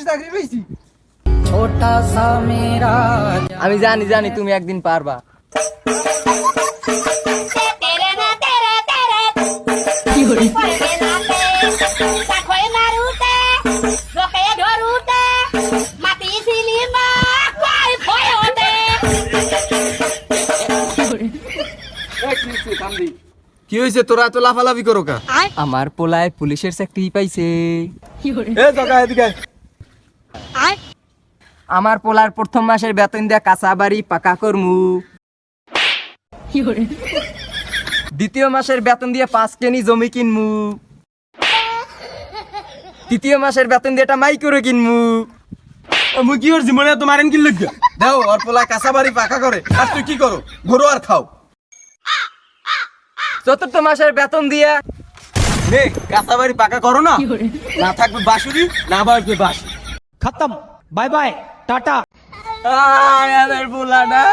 চাকরি পেয়েছি। छोटा सा मेरा আমি জানি জানি তুমি একদিন পারবা। কি হয়েছে তোরা এত লাফালাফি করো কা? আমার পোলায় পুলিশের চাকরি পাইছে। এ জগা এদিকে আয়। আমার পোলার প্রথম মাসের বেতন দিয়া কাঁচা বাড়ি পাকা করমু। দ্বিতীয় মাসের বেতন দিয়ে 5 কেনি জমি কিনমু। তৃতীয় মাসের বেতন দিয়ে একটা মাই করে কিনমু। আমি কি ওর জীবনে তো মারেন কি লাগবে? দাও ওর পোলা কাঁচা বাড়ি পাকা করে, আর তুই কি করো? ঘোরো আর খাও। চতুর্থ মাসের বেতন দিয়া নে কাঁচা বাড়ি পাকা করো না, না থাকবে বাঁশুরি, না বাজবে বাঁশি। खत्म बाय बाय टाटा আমার পোলাটা